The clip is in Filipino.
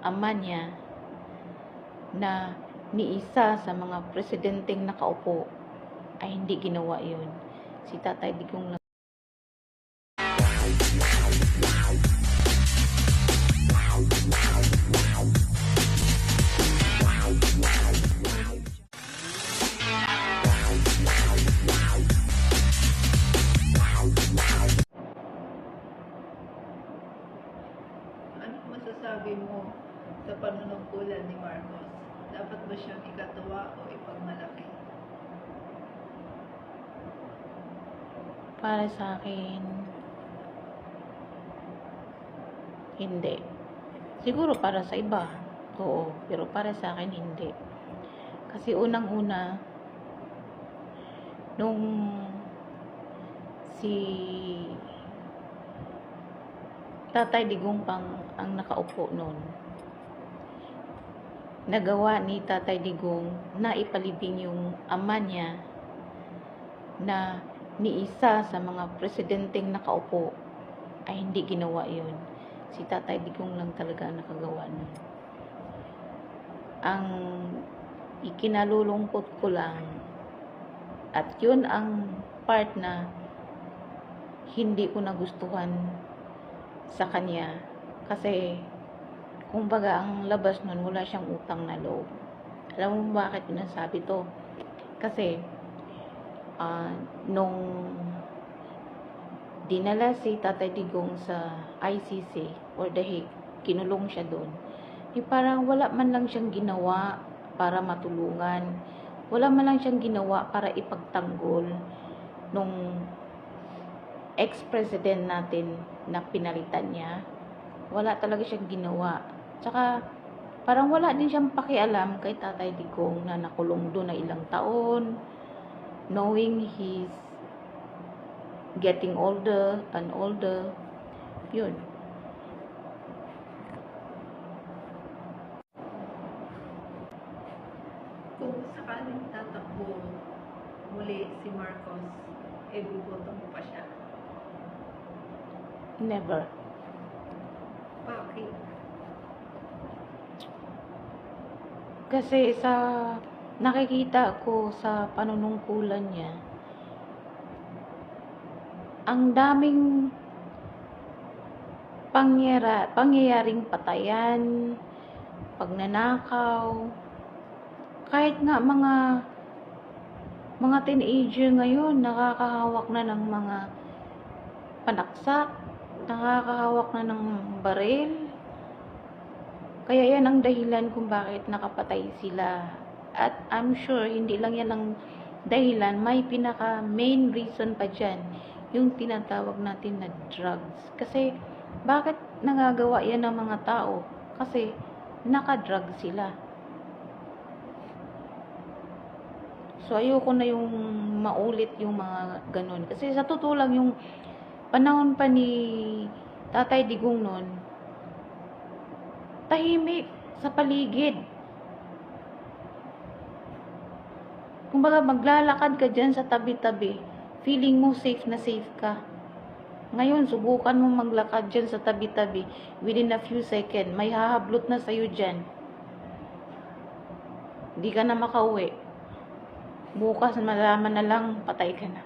ama niya na ni isa sa mga presidenteng nakaupo ay hindi ginawa yun. Si Tatay Digong lang. Ano masasabi mo sa panunungkulan ni Marcos? Dapat ba siyang ikatuwa o ipagmalaki? Para sa akin, hindi. Siguro para sa iba, oo. Pero para sa akin, hindi. Kasi unang-una, nung si Tatay Digong pang ang nakaupo noon, nagawa ni Tatay Digong na ipalibing yung ama niya na ni isa sa mga presidenteng nakaupo ay hindi ginawa yun. Si Tatay Digong lang talaga ang nakagawa nun. Ang ikinalulungkot ko lang, at yun ang part na hindi ko nagustuhan sa kanya, kasi kumbaga ang labas nun, wala siyang utang na loob. Alam mo bakit nasabi to? Kasi nung dinala si Tatay Digong sa ICC or The Hague, kinulong siya doon, parang wala man lang siyang ginawa para matulungan, wala man lang siyang ginawa para ipagtanggol nung ex-president natin na pinalitan niya. Wala talaga siyang ginawa. Tsaka parang wala din siyang pakialam kay Tatay Digong na nakulong doon na ilang taon, knowing he's getting older and older. Yun. Kung sakaling tatakbo muli si Marcos, buboto mo pa siya? Never. Bakit? Kasi sa nakikita ko sa panunungkulan niya, ang daming pangyayaring patayan, pagnanakaw, kahit nga mga teenager ngayon nakakahawak na ng mga panaksak, nakakahawak na ng baril. Kaya yan ang dahilan kung bakit nakapatay sila. At I'm sure hindi lang yan ang dahilan, may pinaka main reason pa dyan, yung tinatawag natin na drugs. Kasi bakit nagagawa yan ng mga tao? Kasi naka-drug sila. So ayoko na yung maulit yung mga ganun. Kasi sa totoo lang, yung panahon pa ni Tatay Digong nun, tahimik sa paligid. Kumbaga maglalakad ka dyan sa tabi-tabi, feeling mo safe na safe ka. Ngayon, subukan mo maglakad dyan sa tabi-tabi, within a few seconds, may hahablot na sa'yo dyan. Hindi ka na makauwi. Bukas malaman na lang, patay ka na.